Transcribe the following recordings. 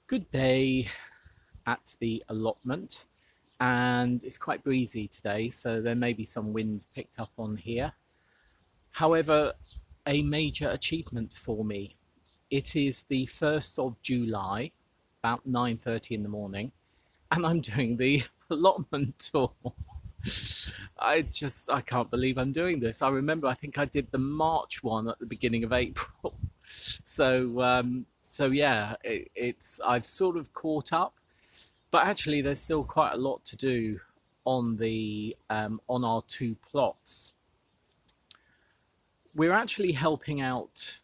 Good day at the allotment, and it's quite breezy today, so there may be some wind picked up on here. However, a major achievement for me. It is the 1st of July, about 9:30 in the morning, and I'm doing the allotment tour. I can't believe I'm doing this. I remember I think I did the March one at the beginning of April. So yeah, I've sort of caught up, but actually there's still quite a lot to do on the on our two plots. We're actually helping out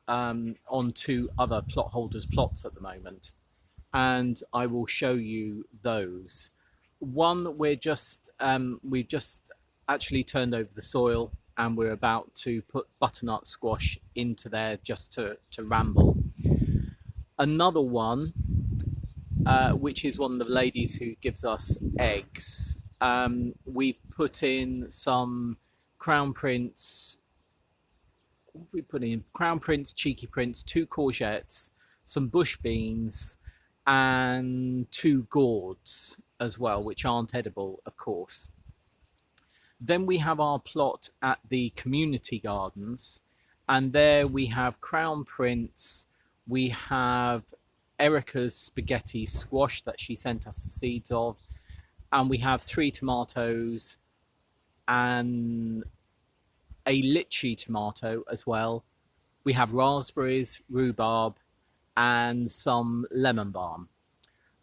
on two other plot holders' plots at the moment, and I will show you those. One, we've just actually turned over the soil, and we're about to put butternut squash into there just to ramble. Another one, which is one of the ladies who gives us eggs, we've put in some Crown Prince. What have we put in? Crown Prince, Cheeky Prince, 2 courgettes, some bush beans, and 2 gourds as well, which aren't edible, of course. Then we have our plot at the community gardens, and there we have Crown Prince, we have Erica's spaghetti squash that she sent us the seeds of, and we have 3 tomatoes and a lychee tomato as well. We have raspberries, rhubarb, and some lemon balm.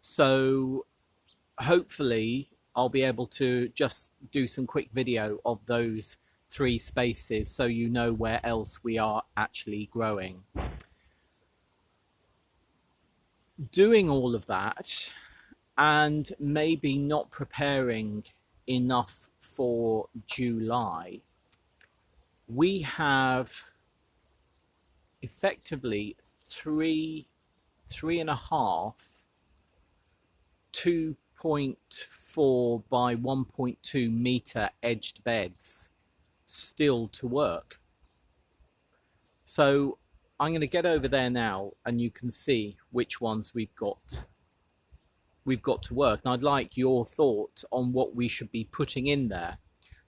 So hopefully I'll be able to just do some quick video of those 3 spaces so you know where else we are actually growing. Doing all of that and maybe not preparing enough for July, we have effectively 3.5 2.4 by 1.2 meter edged beds still to work. So I'm going to get over there now, and you can see which ones we've got to work. And I'd like your thoughts on what we should be putting in there.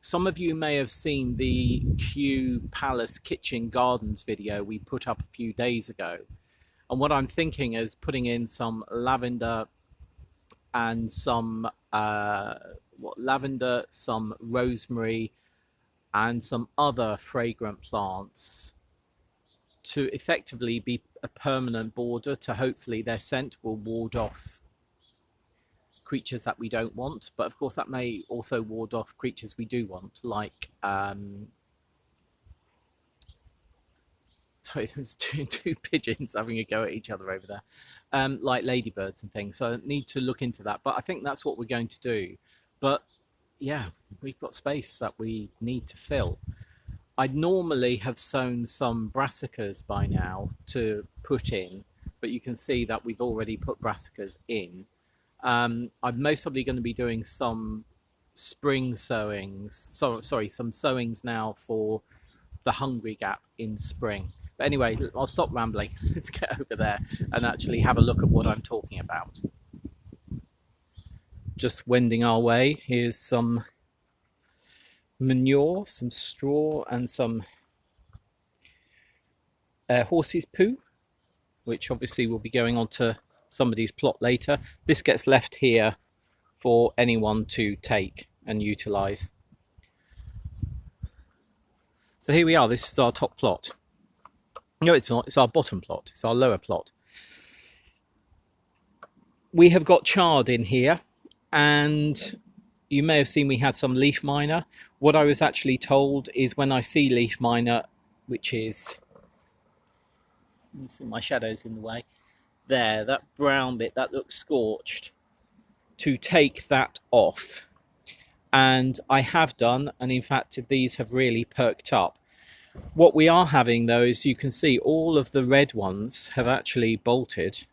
Some of you may have seen the Kew Palace Kitchen Gardens video we put up a few days ago. And what I'm thinking is putting in some lavender and some lavender, some rosemary, and some other fragrant plants to effectively be a permanent border. To hopefully their scent will ward off creatures that we don't want, but of course that may also ward off creatures we do want, like sorry, there's two pigeons having a go at each other over there, like ladybirds and things. So I need to look into that, but I think that's what we're going to do. But yeah, we've got space that we need to fill. I'd normally have sown some brassicas by now to put in, but you can see that we've already put brassicas in. I'm most probably going to be doing some spring sowings, some sowings now for the hungry gap in spring. But anyway, I'll stop rambling. Let's get over there and actually have a look at what I'm talking about. Just wending our way. Here's some manure, some straw, and some horse's poo, which obviously will be going on to somebody's plot later. This gets left here for anyone to take and utilize. So here we are. This is our top plot. No, it's not. It's our bottom plot. It's our lower plot. We have got chard in here, and you may have seen we had some leaf miner. What I was actually told is when I see leaf miner, which is, let me see, my shadow's in the way, there, that brown bit that looks scorched, to take that off. And I have done, and in fact these have really perked up. What we are having though is, you can see all of the red ones have actually bolted,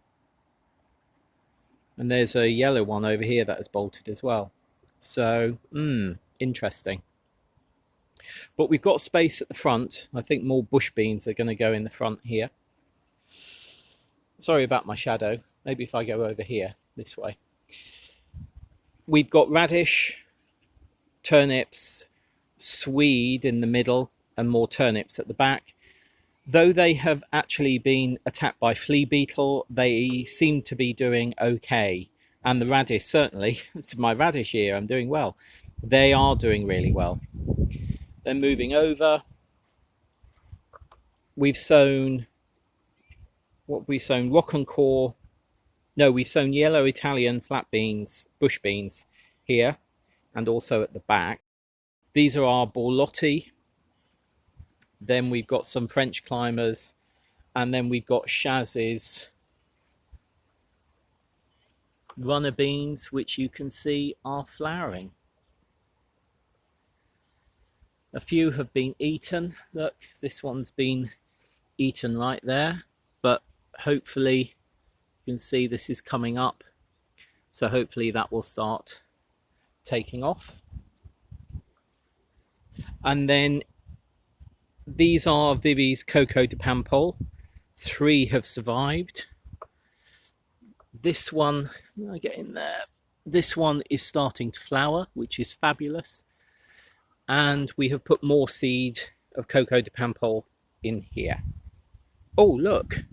and there's a yellow one over here that has bolted as well. So interesting. But we've got space at the front. I think more bush beans are going to go in the front here. Sorry about my shadow. maybe if I go over here this way, we've got radish, turnips, swede in the middle, and more turnips at the back. Though they have actually been attacked by flea beetle, they seem to be doing okay. And the radish, certainly, it's my radish year, I'm doing well. They are doing really well. Then moving over, we've sown, what have we sown? Rock and core. No, we've sown yellow Italian flat beans, bush beans here, and also at the back. These are our borlotti. Then we've got some French climbers, and then we've got Shaz's runner beans, which you can see are flowering. A few have been eaten. Look, this one's been eaten right there, but hopefully you can see this is coming up. So hopefully that will start taking off. And then these are Vivi's Coco de Pampol. 3 have survived. This one, I get in there. This one is starting to flower, which is fabulous. And we have put more seed of Coco de Pampol in here. Oh, look.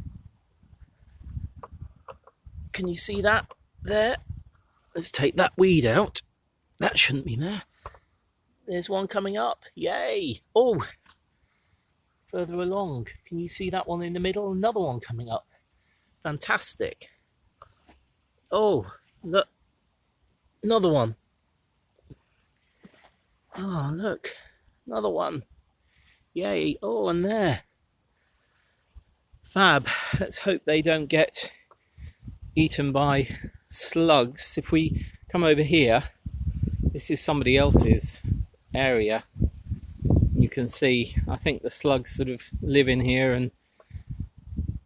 Can you see that there? Let's take that weed out. That shouldn't be there. There's one coming up. Yay. Oh, further along. Can you see that one in the middle? Another one coming up. Fantastic. Oh, look. Another one. Oh, look. Another one. Yay. Oh, and there. Fab. Let's hope they don't get eaten by slugs. If we come over here, this is somebody else's area. You can see, I think the slugs sort of live in here and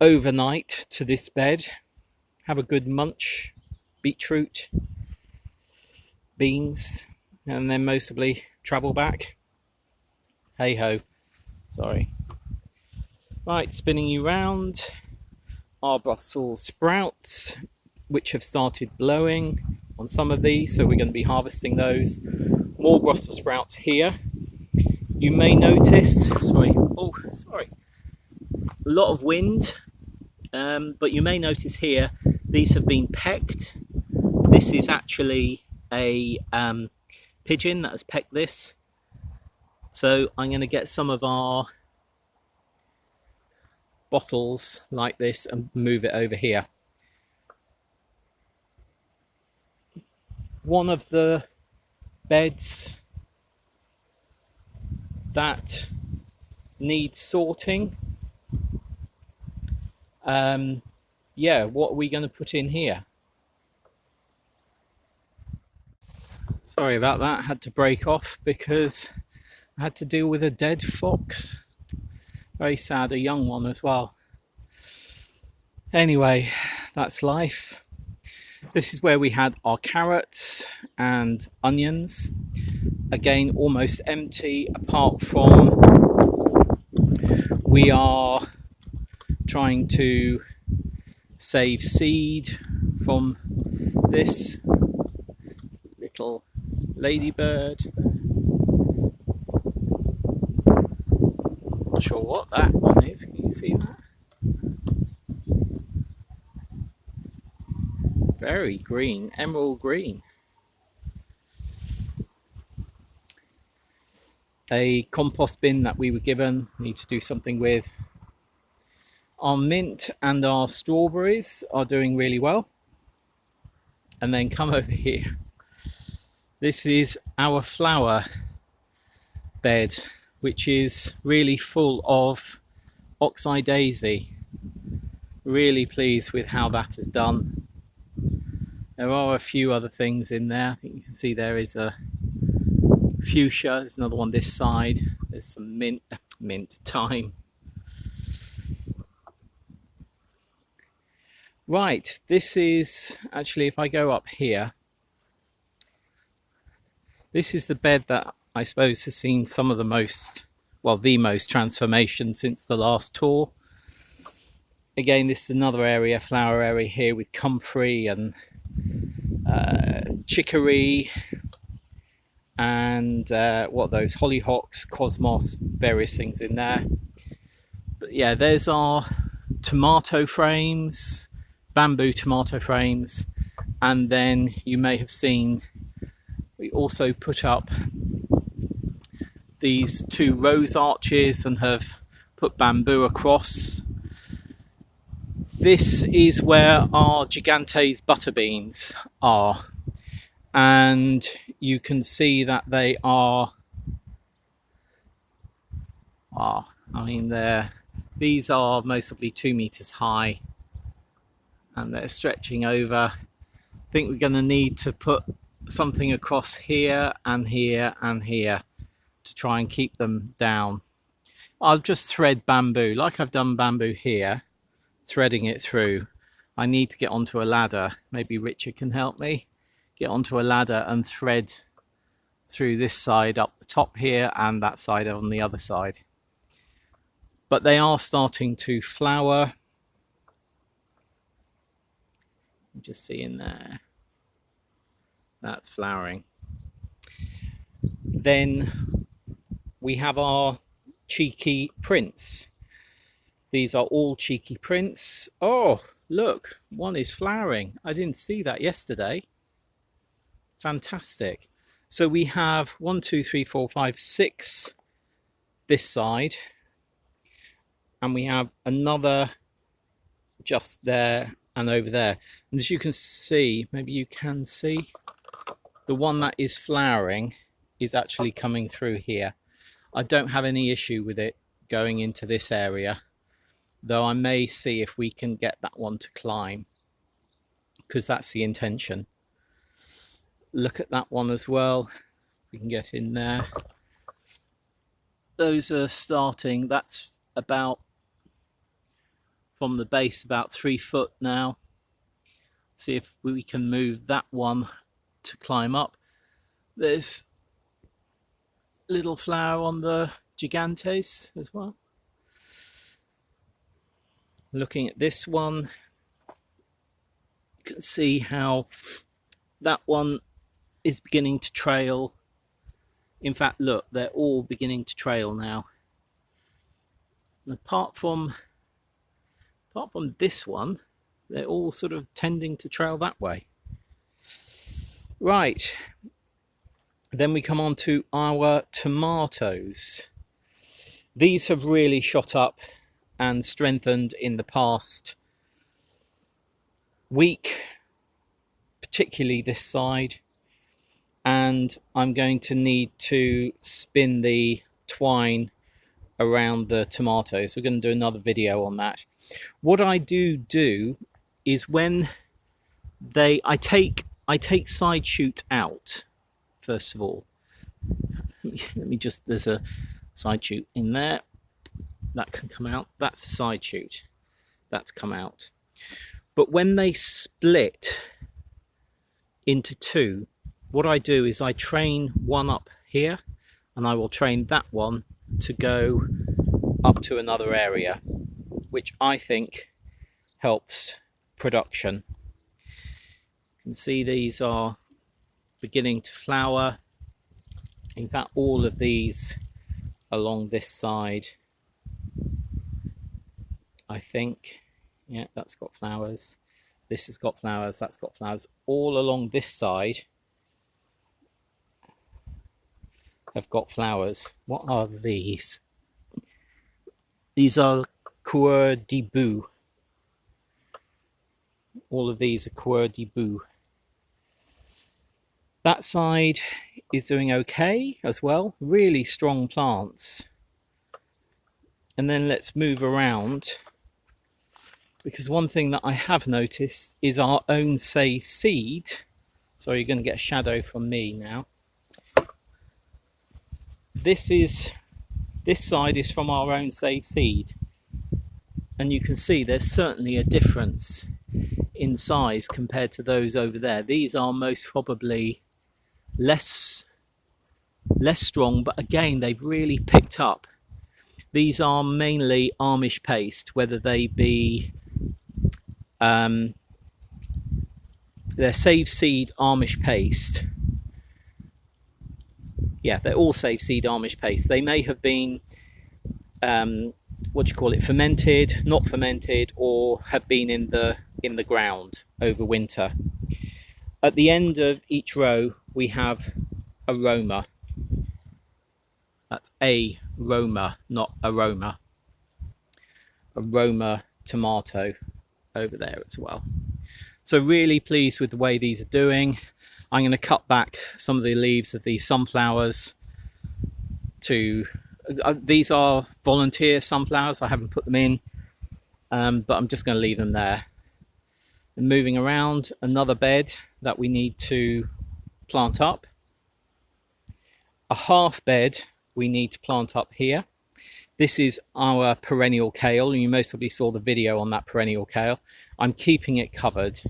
overnight to this bed, have a good munch, beetroot, beans, and then mostly travel back. Hey ho, sorry. Right, spinning you round. Our Brussels sprouts, which have started blowing on some of these, so we're going to be harvesting those. More Brussels sprouts here. You may notice, sorry, a lot of wind, but you may notice here, these have been pecked. This is actually a pigeon that has pecked this. So I'm going to get some of our bottles like this and move it over here. One of the beds that needs sorting. Yeah, what are we going to put in here? Sorry about that, I had to break off because I had to deal with a dead fox. Very sad, a young one as well. Anyway, that's life. This is where we had our carrots and onions. Again, almost empty, apart from we are trying to save seed from this little ladybird. Not sure what that one is. Can you see that? Very green, emerald green. A compost bin that we were given, need to do something with. Our mint and our strawberries are doing really well. And then come over here. This is our flower bed, which is really full of oxeye daisy. Really pleased with how that is done. There are a few other things in there. I think you can see there is a fuchsia. There's another one this side. There's some mint thyme. Right, this is actually, if I go up here, this is the bed that I suppose has seen some of the most, well, the most transformation since the last tour. again, this is another area, flower area here with comfrey and chicory and what are those, hollyhocks, cosmos, various things in there. But yeah, there's our tomato frames, bamboo tomato frames, and then you may have seen we also put up these 2 rose arches and have put bamboo across. This is where our Gigantes butter beans are, and you can see that they are I mean, these are mostly 2 meters high, and they're stretching over. I think we're going to need to put something across here and here and here to try and keep them down. I'll just thread bamboo like I've done bamboo here, threading it through. I need to get onto a ladder. Maybe Richard can help me get onto a ladder and thread through this side up the top here and that side on the other side. But they are starting to flower. You just see in there, that's flowering. Then we have our cheeky prints. These are all cheeky prints. Oh, look, one is flowering. I didn't see that yesterday. Fantastic. So we have 1, 2, 3, 4, 5, 6 this side, and we have another just there and over there. And as you can see, maybe you can see, the one that is flowering is actually coming through here. I don't have any issue with it going into this area, though I may see if we can get that one to climb, because that's the intention. Look at that one as well. We can get in there. Those are starting. That's about, from the base, about 3 foot now. See if we can move that one to climb up. There's little flower on the Gigantes as well. Looking at this one, you can see how that one is beginning to trail. In fact, look, they're all beginning to trail now. And apart from this one, they're all sort of tending to trail that way. Right, then we come on to our tomatoes. These have really shot up and strengthened in the past week, particularly this side, and I'm going to need to spin the twine around the tomatoes. We're going to do another video on that. What I do is when I take side shoot out first of all. Let me just, there's a side shoot in there that can come out. That's a side shoot that's come out. But when they split into 2, what I do is I train one up here, and I will train that one to go up to another area, which I think helps production. You can see these are beginning to flower. In fact, all of these along this side, I think, yeah, that's got flowers. This has got flowers, that's got flowers. All along this side have got flowers. What are these? These are Courgette. All of these are Courgette. That side is doing okay as well. Really strong plants. And then let's move around, because one thing that I have noticed is our own saved seed. Sorry, you're going to get a shadow from me now. This side is from our own saved seed, and you can see there's certainly a difference in size compared to those over there. These are most probably less strong, but again, they've really picked up. These are mainly Amish paste, whether they be They're Save Seed Amish paste. Yeah, they're all Save Seed Amish paste. They may have been, fermented, not fermented, or have been in the ground over winter. At the end of each row, we have aroma. That's aroma, not aroma. Aroma tomato over there as well. So really pleased with the way these are doing. I'm going to cut back some of the leaves of these sunflowers to... these are volunteer sunflowers. I haven't put them in, but I'm just going to leave them there. And moving around, another bed that we need to plant up. A half bed we need to plant up here. This is our perennial kale. You most probably saw the video on that perennial kale. I'm keeping it covered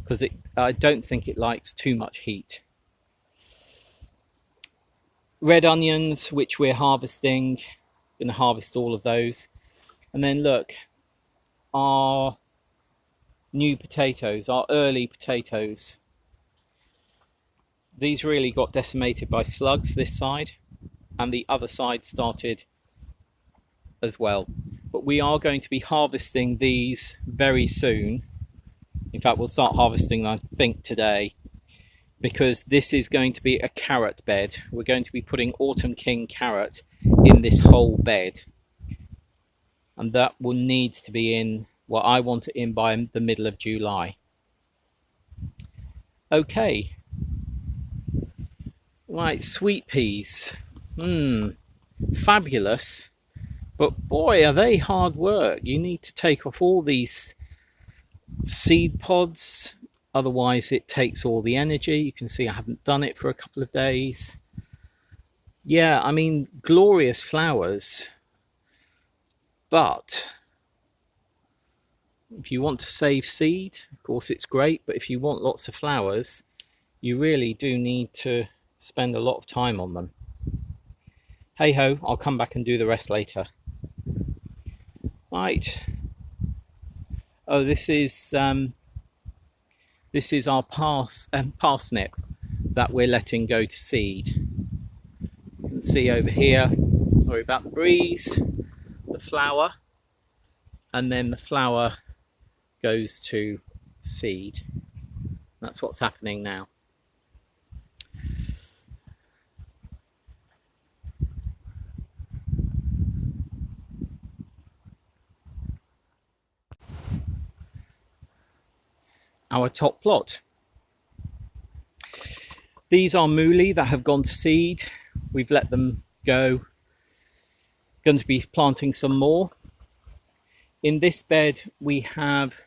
because I don't think it likes too much heat. Red onions, which we're harvesting. Going to harvest all of those. And then look, our new potatoes, our early potatoes. These really got decimated by slugs this side, and the other side started as well. But we are going to be harvesting these very soon. In fact, we'll start harvesting, I think, today, because this is going to be a carrot bed. We're going to be putting Autumn King carrot in this whole bed. And that will need to be in, well, I want it in by the middle of July. Okay. Right, sweet peas. Fabulous. But boy, are they hard work. You need to take off all these seed pods. Otherwise, it takes all the energy. You can see I haven't done it for a couple of days. Yeah, I mean, glorious flowers. But if you want to save seed, of course, it's great. But if you want lots of flowers, you really do need to spend a lot of time on them. Hey ho, I'll come back and do the rest later. Right. Oh, this is our parsnip that we're letting go to seed. You can see over here, sorry about the breeze, the flower, and then the flower goes to seed. That's what's happening now. Our top plot. These are mooli that have gone to seed. We've let them go. Going to be planting some more. In this bed we have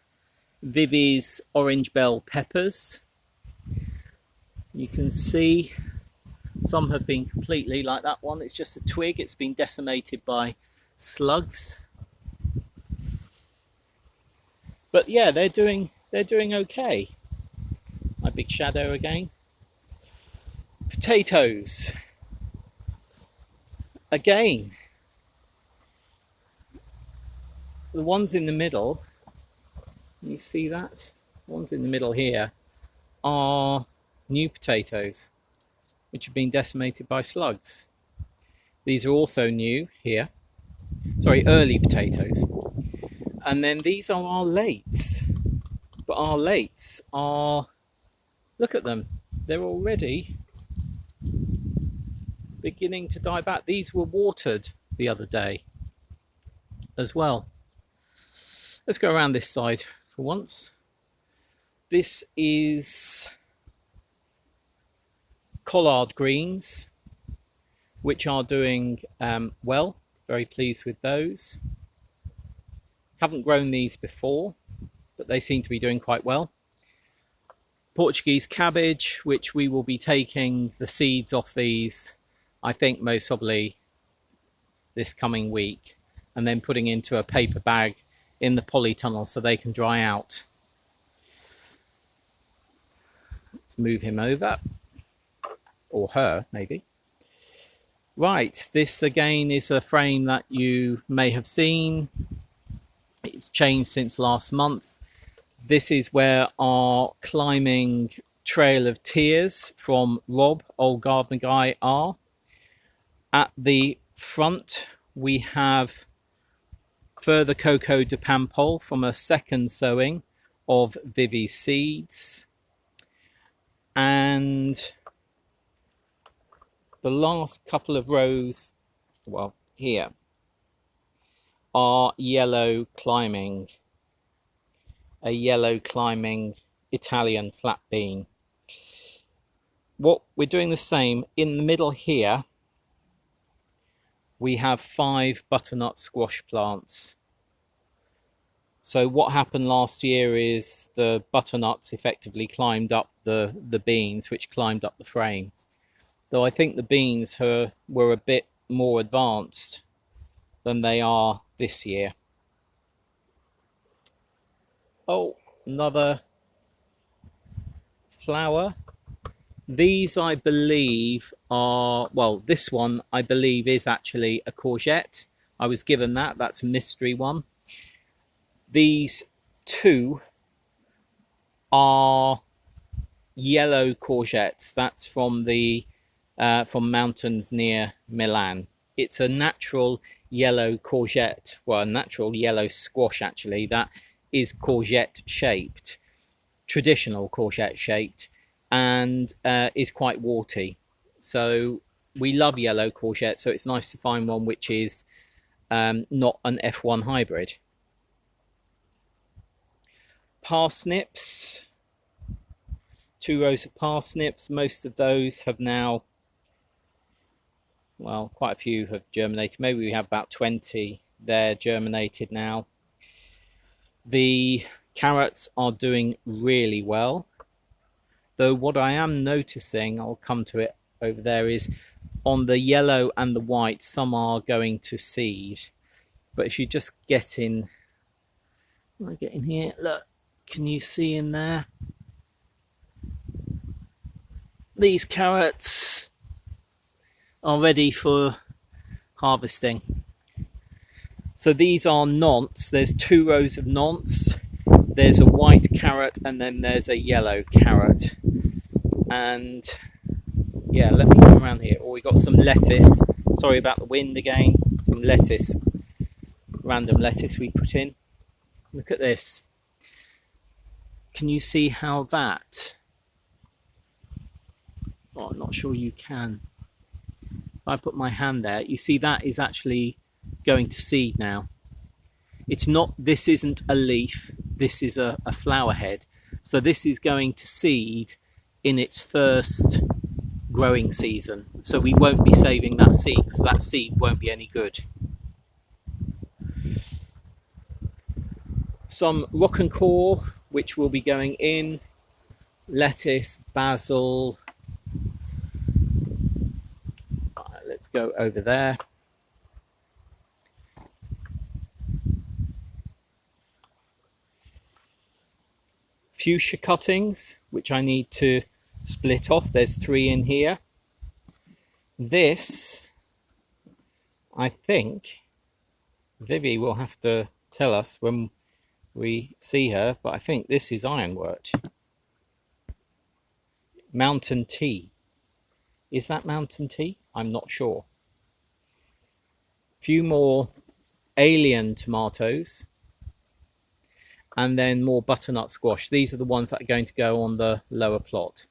Vivi's orange bell peppers. You can see some have been completely like that one. It's just a twig. It's been decimated by slugs. But yeah, they're doing okay. My big shadow again. Potatoes. Again. The ones in the middle, you see that? The ones in the middle here are new potatoes, which have been decimated by slugs. These are also new here. Sorry, early potatoes. And then these are our lates. But our lates are, look at them, they're already beginning to die back. These were watered the other day as well. Let's go around this side for once. This is collard greens, which are doing well. Very pleased with those. Haven't grown these before, but they seem to be doing quite well. Portuguese cabbage, which we will be taking the seeds off these, I think most probably this coming week, and then putting into a paper bag in the polytunnel so they can dry out. Let's move him over, or her maybe. Right, this again is a frame that you may have seen. It's changed since last month. This is where our climbing Trail of Tears from Rob, Old Gardener Guy, are. At the front, we have further Coco de Pampol from a second sowing of Vivi seeds. And the last couple of rows, well, here, are yellow climbing, a yellow climbing Italian flat bean. What we're doing the same in the middle here, we have 5 butternut squash plants. So what happened last year is the butternuts effectively climbed up the beans, which climbed up the frame. Though I think the beans were a bit more advanced than they are this year. Oh, another flower. These, I believe, are, well, this one I believe is actually a courgette. I was given that. That's a mystery one. These 2 are yellow courgettes. That's from the from mountains near Milan. It's a natural yellow courgette, well, a natural yellow squash actually, that is courgette shaped, traditional courgette shaped, and is quite warty. So we love yellow courgette, so it's nice to find one which is not an F1 hybrid. Parsnips, 2 rows of parsnips. Most of those have now, well, quite a few have germinated. Maybe we have about 20 there germinated now. The carrots are doing really well, though what I am noticing, I'll come to it over there, is on the yellow and the white, some are going to seed. But if you just get in, I get in here, look, can you see in there? These carrots are ready for harvesting. So these are nonce. There's 2 rows of nonce. There's a white carrot and then there's a yellow carrot. And yeah, let me come around here. Oh, we got some lettuce. Sorry about the wind again. Some lettuce, random lettuce we put in. Look at this. Can you see how that? Oh, I'm not sure you can. If I put my hand there, you see that is actually going to seed now. It's not, this isn't a leaf, this is a flower head. So this is going to seed in its first growing season. So we won't be saving that seed because that seed won't be any good. Some rock and core, which will be going in, lettuce, basil. Let's go over there. Fuchsia cuttings, which I need to split off. There's 3 in here. This, I think, Vivi will have to tell us when we see her, but I think this is ironwort. Mountain tea. Is that mountain tea? I'm not sure. A few more alien tomatoes. And then more butternut squash. These are the ones that are going to go on the lower plot.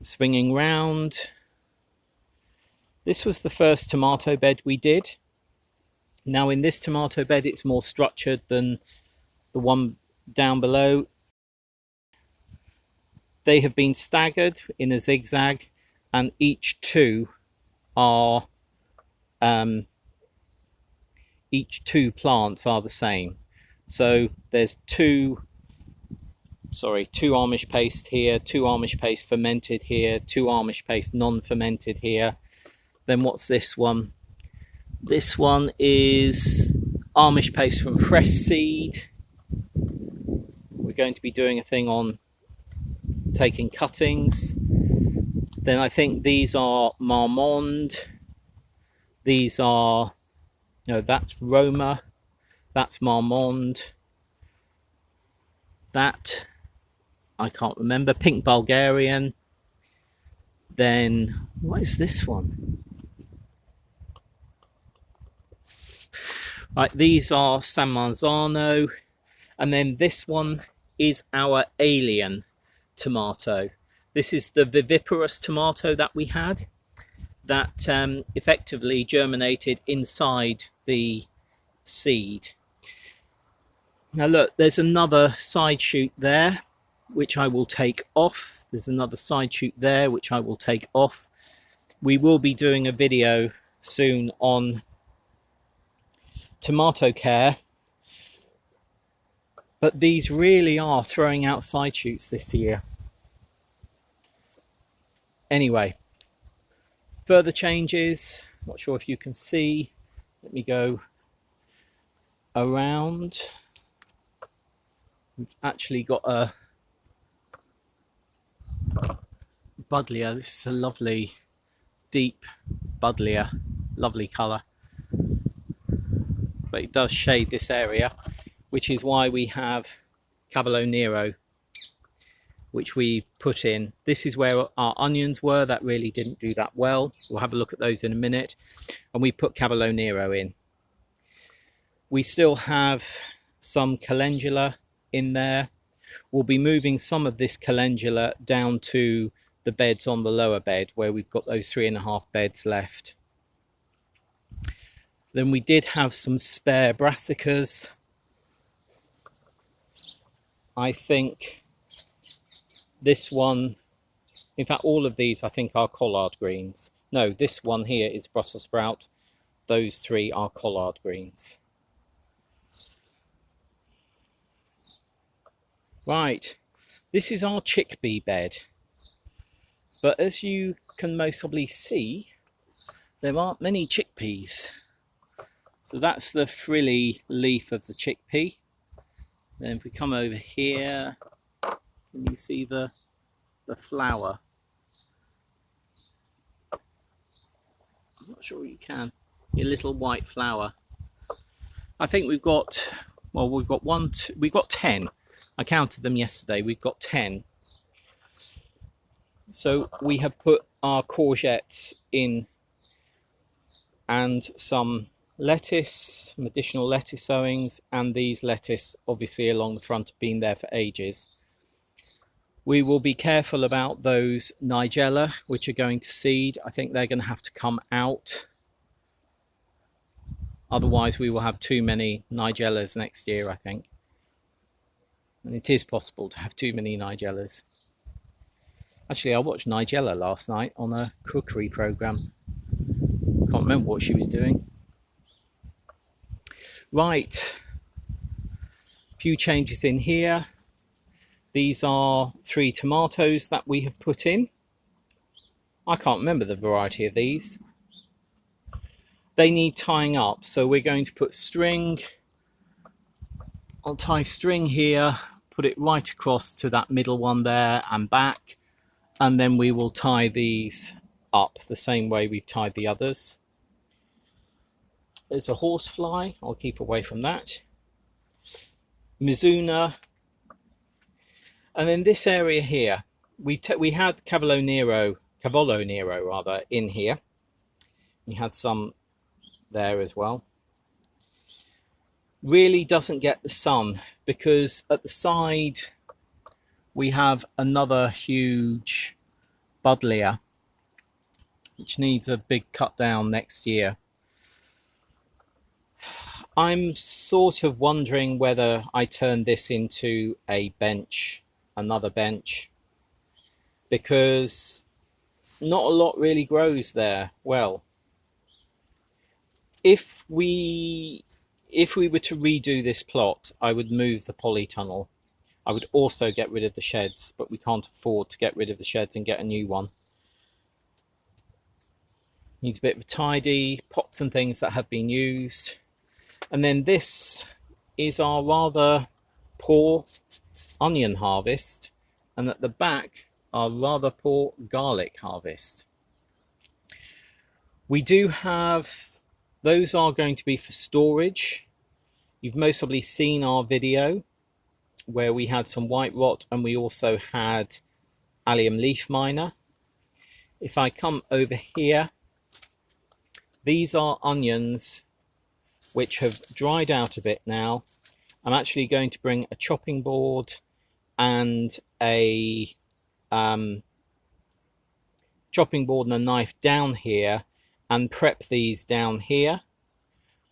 Swinging round. This was the first tomato bed we did. Now in this tomato bed it's more structured than the one down below. They have been staggered in a zigzag, and each two plants are the same. So there's two Amish paste here, 2 Amish paste fermented here, 2 Amish paste non-fermented here. Then what's this one? This one is Amish paste from fresh seed. We're going to be doing a thing on taking cuttings. Then I think these are Marmande. These are, no, that's Roma. That's Marmande. that, I can't remember, pink Bulgarian. Then what is this one? Right, these are San Marzano, and then this one is our alien tomato. This is the viviparous tomato that we had, that effectively germinated inside the seed. Now look, there's another side shoot there, which I will take off. There's another side shoot there, which I will take off. We will be doing a video soon on tomato care, but these really are throwing out side shoots this year. Anyway, further changes, not sure if you can see. Let me go around. We've actually got a buddleia. This is a lovely deep buddleia, lovely colour, but it does shade this area, which is why we have Cavallo Nero, which we put in. This is where our onions were that really didn't do that well. We'll have a look at those in a minute. And we put Cavallo Nero in. We still have some calendula in there. We'll be moving some of this calendula down to the beds on the lower bed, where we've got those 3.5 beds left. Then we did have some spare brassicas. I think this one, in fact all of these I think are collard greens. No, this one here is Brussels sprout. Those three are collard greens. Right, this is our chickpea bed. But as you can most probably see, there aren't many chickpeas. So that's the frilly leaf of the chickpea. Then if we come over here, can you see the flower? I'm not sure you can. A little white flower. I think we've got, well, we've got 10. I counted them yesterday. We've got 10. So we have put our courgettes in, and some lettuce, some additional lettuce sowings, and these lettuce obviously along the front have been there for ages. We will be careful about those nigella which are going to seed. I think they're going to have to come out, otherwise we will have too many nigellas next year, I think. And it is possible to have too many nigellas. Actually, I watched Nigella last night on a cookery program. Can't remember what she was doing. Right, a few changes in here. These are 3 tomatoes that we have put in. I can't remember the variety of these. They need tying up, so we're going to put string. I'll tie string here, put it right across to that middle one there and back, and then we will tie these up the same way we've tied the others. There's a horsefly, I'll keep away from that. Mizuna. And then this area here, we had Cavallo Nero in here. We had some there as well. Really doesn't get the sun, because at the side we have another huge buddleia which needs a big cut down next year. I'm sort of wondering whether I turn this into a bench, another bench, because not a lot really grows there well. If we were to redo this plot, I would move the polytunnel. I would also get rid of the sheds, but we can't afford to get rid of the sheds and get a new one. Needs a bit of a tidy, pots and things that have been used. And then this is our rather poor onion harvest, and at the back our rather poor garlic harvest. We do have, those are going to be for storage. You've most probably seen our video where we had some white rot and we also had allium leaf miner. If I come over here, these are onions which have dried out a bit now. I'm actually going to bring a chopping board and a chopping board and a knife down here and prep these down here.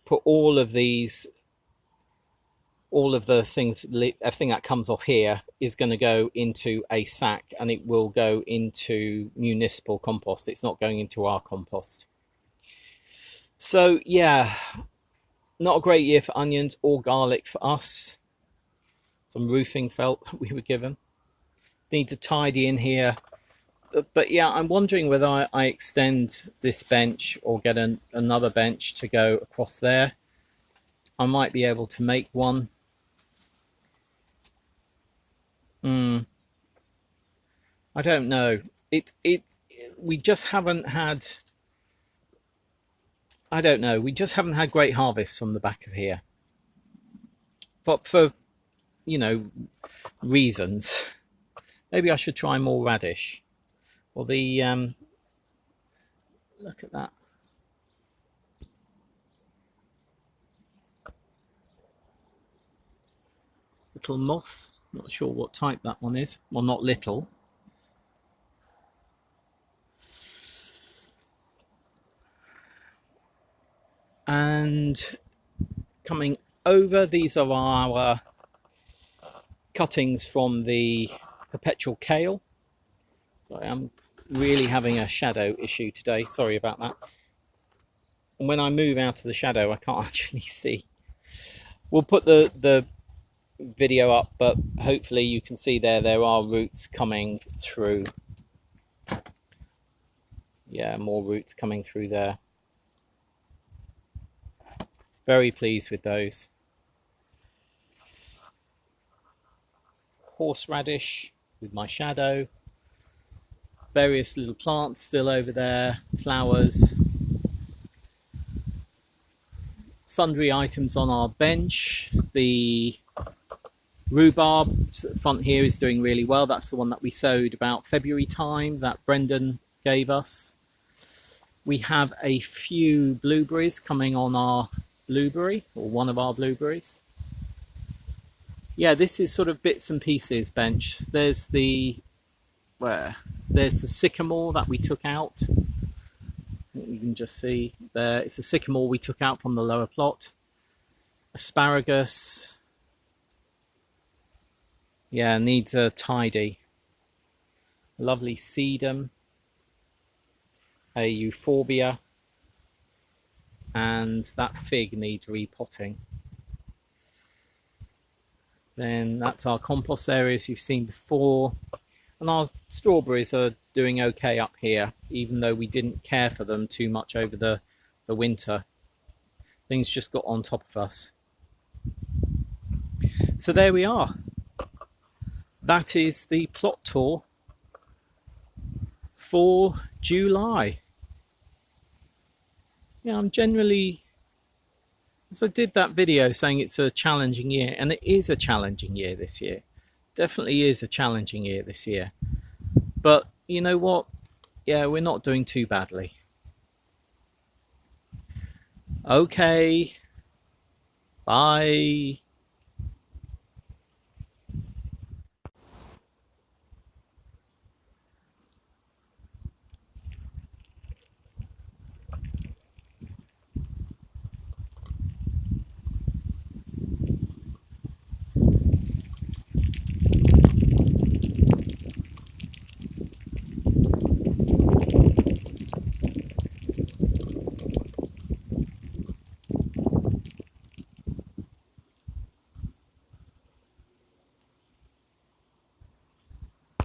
Put all of these, all of the things, everything that comes off here is going to go into a sack and it will go into municipal compost. It's not going into our compost. So yeah, not a great year for onions or garlic for us. Some roofing felt we were given. Need to tidy in here. But yeah, I'm wondering whether I extend this bench or get another bench to go across there. I might be able to make one. I don't know. We just haven't had, I don't know, we just haven't had great harvests from the back of here. For you know, reasons. Maybe I should try more radish. Well, the look at that. Little moth. Not sure what type that one is. Well, not little. And coming over, these are our cuttings from the Perpetual Kale. Sorry, I'm really having a shadow issue today. Sorry about that. And when I move out of the shadow, I can't actually see. We'll put the video up, but hopefully you can see there are roots coming through. Yeah, more roots coming through there. Very pleased with those. Horseradish with my shadow. Various little plants still over there. Flowers. Sundry items on our bench. The rhubarb at the front here is doing really well. That's the one that we sowed about February time that Brendan gave us. We have a few blueberries coming on our blueberry, or one of our blueberries. Yeah, this is sort of bits and pieces bench. There's the sycamore that we took out. You can just see there, it's a sycamore we took out from the lower plot. Asparagus. Yeah, needs a tidy. Lovely sedum. A euphorbia. And that fig needs repotting. Then that's our compost areas you've seen before. And our strawberries are doing okay up here, even though we didn't care for them too much over the winter. Things just got on top of us. So there we are. That is the plot tour for July. Yeah, I'm generally, as I did that video saying it's a challenging year, and it is a challenging year this year. Definitely is a challenging year this year. But you know what? Yeah, we're not doing too badly. Okay. Bye.